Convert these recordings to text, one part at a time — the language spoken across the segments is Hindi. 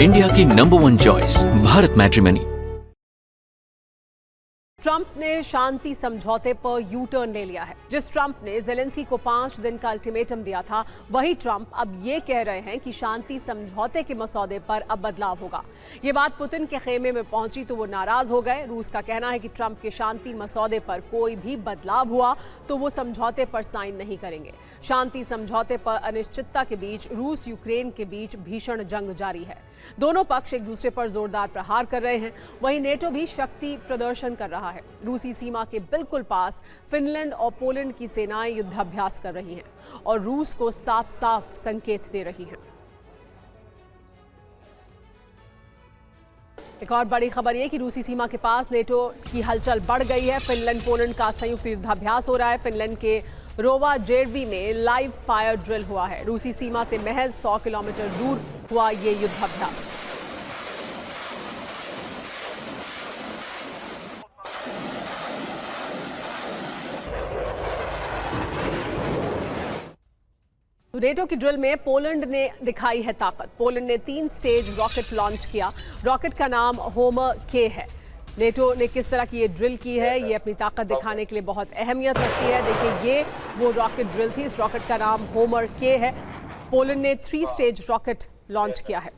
इंडिया की number 1 choice Bharat matrimony. Trump ने शांति समझौते पर यू टर्न ले लिया है। जिस ट्रंप ने जेलेंस्की को 5 दिन का अल्टीमेटम दिया था, वही ट्रंप अब ये कह रहे हैं कि शांति समझौते के मसौदे पर अब बदलाव होगा। ये बात पुतिन के खेमे में पहुंची तो वो नाराज हो गए। रूस का कहना है कि ट्रंप के शांति मसौदे पर कोई भी बदलाव हुआ तो वो समझौते पर साइन नहीं करेंगे। शांति समझौते पर अनिश्चितता के बीच रूस यूक्रेन के बीच भीषण जंग जारी है। दोनों पक्ष एक दूसरे पर जोरदार प्रहार कर रहे हैं। वहीं नेटो भी शक्ति प्रदर्शन कर रहा है। रूसी सीमा के बिल्कुल पास फिनलैंड और पोलैंड की सेनाएं युद्धाभ्यास कर रही हैं और रूस को साफ साफ संकेत दे रही हैं। एक और बड़ी खबर यह कि रूसी सीमा के पास नेटो की हलचल बढ़ गई है। फिनलैंड पोलैंड का संयुक्त युद्धाभ्यास हो रहा है। फिनलैंड के रोवाजेरवी में लाइव फायर ड्रिल हुआ है। रूसी सीमा से महज 100 किलोमीटर दूर हुआ ये युद्धाभ्यास। नेटो की ड्रिल में पोलैंड ने दिखाई है ताकत। पोलैंड ने 3 स्टेज रॉकेट लॉन्च किया। रॉकेट का नाम होमर के है। नेटो ने किस तरह की ये ड्रिल की है, ये अपनी ताकत दिखाने के लिए बहुत अहमियत रखती है। देखिए, ये वो रॉकेट ड्रिल थी। इस रॉकेट का नाम होमर के है। पोलैंड ने 3 स्टेज रॉकेट लॉन्च किया है।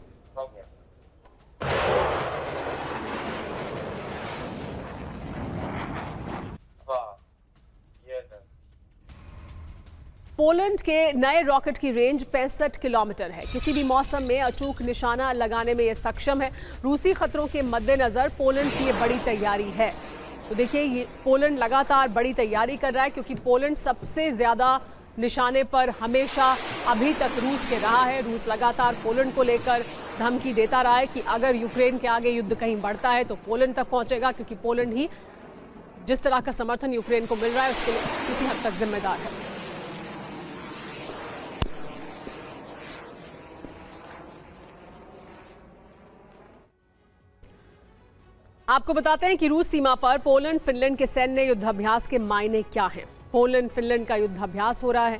पोलैंड के नए रॉकेट की रेंज 65 किलोमीटर है। किसी भी मौसम में अचूक निशाना लगाने में यह सक्षम है। रूसी खतरों के मद्देनजर पोलैंड की ये बड़ी तैयारी है। तो देखिए, ये पोलैंड लगातार बड़ी तैयारी कर रहा है क्योंकि पोलैंड सबसे ज्यादा निशाने पर हमेशा अभी तक रूस के रहा है। रूस लगातार पोलैंड को लेकर धमकी देता रहा है कि अगर यूक्रेन के आगे युद्ध कहीं बढ़ता है तो पोलैंड तक पहुंचेगा, क्योंकि पोलैंड ही जिस तरह का समर्थन यूक्रेन को मिल रहा है उसके लिए किसी हद तक जिम्मेदार है। आपको बताते हैं कि रूस सीमा पर पोलैंड फिनलैंड के सैन्य युद्धाभ्यास के मायने क्या हैं। पोलैंड फिनलैंड का युद्धाभ्यास हो रहा है।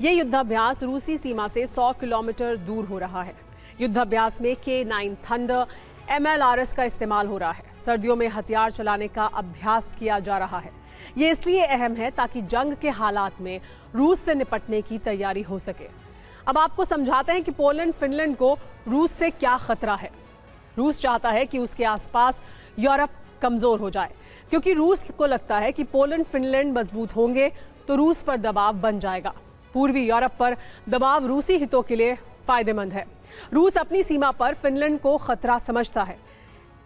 ये युद्धाभ्यास रूसी सीमा से 100 किलोमीटर दूर हो रहा है। युद्धाभ्यास में K9 थंडर MLRS का इस्तेमाल हो रहा है। सर्दियों में हथियार चलाने का अभ्यास किया जा रहा है। ये इसलिए अहम है ताकि जंग के हालात में रूस से निपटने की तैयारी हो सके। अब आपको समझाते हैं कि पोलैंड फिनलैंड को रूस से क्या खतरा है। रूस चाहता है कि उसके आसपास यूरोप कमजोर हो जाए, क्योंकि रूस को लगता है कि पोलैंड फिनलैंड मजबूत होंगे तो रूस पर दबाव बन जाएगा। पूर्वी यूरोप पर दबाव रूसी हितों के लिए फायदेमंद है। रूस अपनी सीमा पर फिनलैंड को खतरा समझता है।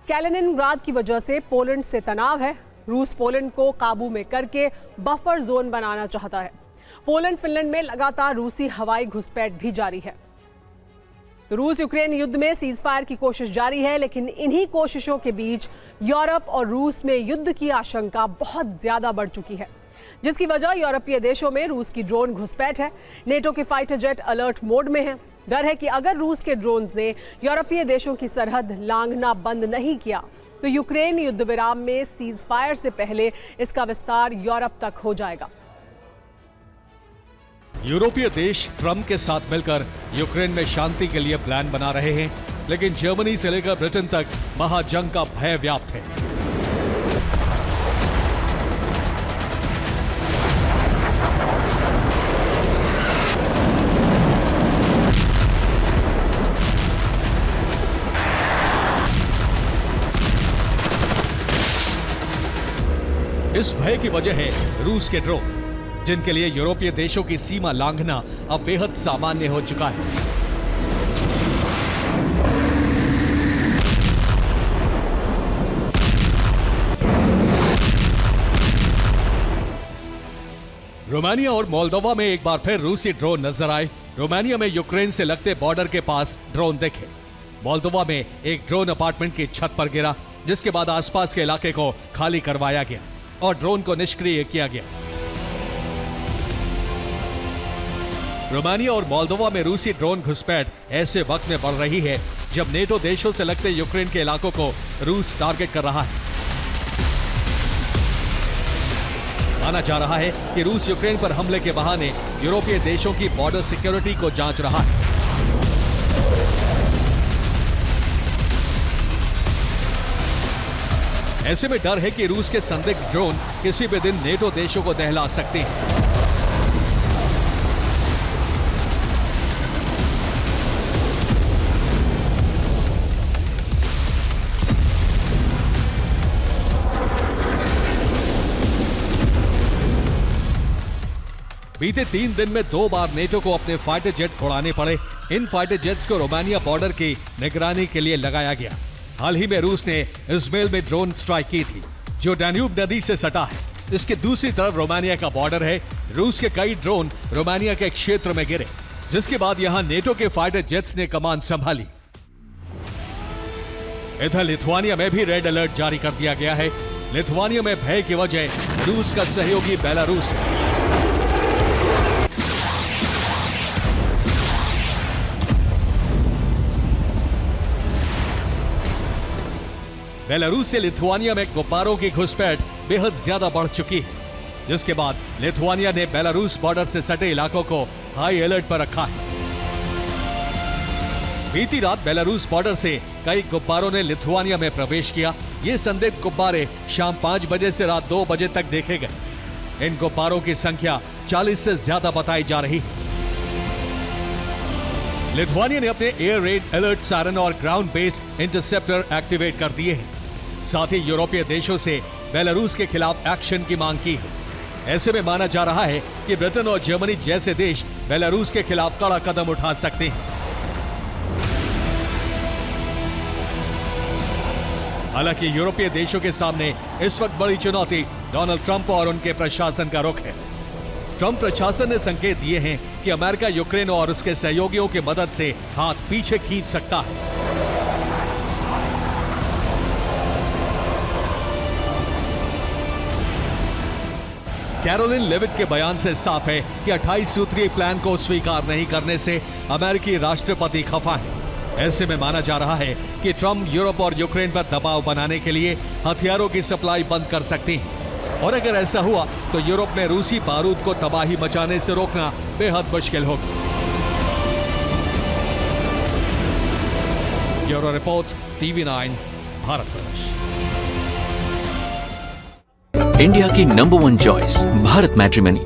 कैलिनिनग्राद की वजह से पोलैंड से तनाव है। रूस पोलैंड को काबू में करके बफर जोन बनाना चाहता है। पोलैंड फिनलैंड में लगातार रूसी हवाई घुसपैठ भी जारी है। तो रूस यूक्रेन युद्ध में सीज फायर की कोशिश जारी है, लेकिन इन्हीं कोशिशों के बीच यूरोप और रूस में युद्ध की आशंका बहुत ज्यादा बढ़ चुकी है, जिसकी वजह यूरोपीय देशों में रूस की ड्रोन घुसपैठ है। नेटो के फाइटर जेट अलर्ट मोड में हैं। डर है कि अगर रूस के ड्रोन्स ने यूरोपीय देशों की सरहद लांघना बंद नहीं किया तो यूक्रेन युद्ध विराम में सीज फायर से पहले इसका विस्तार यूरोप तक हो जाएगा। यूरोपीय देश ट्रंप के साथ मिलकर यूक्रेन में शांति के लिए प्लान बना रहे हैं, लेकिन जर्मनी से लेकर ब्रिटेन तक महाजंग का भय व्याप्त है। इस भय की वजह है रूस के ड्रोन, जिनके लिए यूरोपीय देशों की सीमा लांघना अब बेहद सामान्य हो चुका है। रोमानिया और मोल्दोवा में एक बार फिर रूसी ड्रोन नजर आए। रोमानिया में यूक्रेन से लगते बॉर्डर के पास ड्रोन देखे। मोल्दोवा में एक ड्रोन अपार्टमेंट की छत पर गिरा, जिसके बाद आसपास के इलाके को खाली करवाया गया और ड्रोन को निष्क्रिय किया गया। रोमानिया और मोल्दोवा में रूसी ड्रोन घुसपैठ ऐसे वक्त में बढ़ रही है जब नेटो देशों से लगते यूक्रेन के इलाकों को रूस टारगेट कर रहा है। माना जा रहा है कि रूस यूक्रेन पर हमले के बहाने यूरोपीय देशों की बॉर्डर सिक्योरिटी को जांच रहा है। ऐसे में डर है कि रूस के संदिग्ध ड्रोन किसी भी दिन नेटो देशों को दहला सकते हैं। बीते 3 दिन में 2 बार नेटो को अपने फाइटर जेट उड़ाने पड़े। इन फाइटर जेट्स को रोमानिया बॉर्डर की निगरानी के लिए लगाया गया। हाल ही में रूस ने इस्माइल में ड्रोन स्ट्राइक की थी, जो डैन्यूब नदी से सटा है। इसके दूसरी तरफ रोमानिया का बॉर्डर है। रूस के कई ड्रोन रोमानिया के क्षेत्र में गिरे, जिसके बाद यहां नेटो के फाइटर जेट्स ने कमान संभाली। इधर लिथुआनिया में भी रेड अलर्ट जारी कर दिया गया है। लिथुआनिया में भय की वजह रूस का सहयोगी बेलारूस है। बेलारूस से लिथुआनिया में गुब्बारों की घुसपैठ बेहद ज्यादा बढ़ चुकी है, जिसके बाद लिथुआनिया ने बेलारूस बॉर्डर से सटे इलाकों को हाई अलर्ट पर रखा है। बीती रात बेलारूस बॉर्डर से कई गुब्बारों ने लिथुआनिया में प्रवेश किया। ये संदिग्ध गुब्बारे शाम 5 बजे से रात 2 बजे तक देखे गए। इन गुब्बारों की संख्या 40 से ज्यादा बताई जा रही है। लिथुआनिया ने अपने एयर रेड अलर्ट सायरन और ग्राउंड बेस्ड इंटरसेप्टर एक्टिवेट कर दिए हैं। साथ ही यूरोपीय देशों से बेलारूस के खिलाफ एक्शन की मांग की है। ऐसे में माना जा रहा है कि ब्रिटेन और जर्मनी जैसे देश बेलारूस के खिलाफ कड़ा कदम उठा सकते हैं। हालांकि यूरोपीय देशों के सामने इस वक्त बड़ी चुनौती डोनाल्ड ट्रंप और उनके प्रशासन का रुख है। ट्रंप प्रशासन ने संकेत दिए हैं कि अमेरिका यूक्रेन और उसके सहयोगियों की मदद से हाथ पीछे खींच सकता है। कैरोलिन लेविट के बयान से साफ है कि 28 सूत्रीय प्लान को स्वीकार नहीं करने से अमेरिकी राष्ट्रपति खफा है। ऐसे में माना जा रहा है कि ट्रंप यूरोप और यूक्रेन पर दबाव बनाने के लिए हथियारों की सप्लाई बंद कर सकते हैं, और अगर ऐसा हुआ तो यूरोप में रूसी बारूद को तबाही मचाने से रोकना बेहद मुश्किल होगा। Bureau report, TV9, Bharatvarsh. India की नंबर 1 चॉइस, भारत मैट्रिमनी।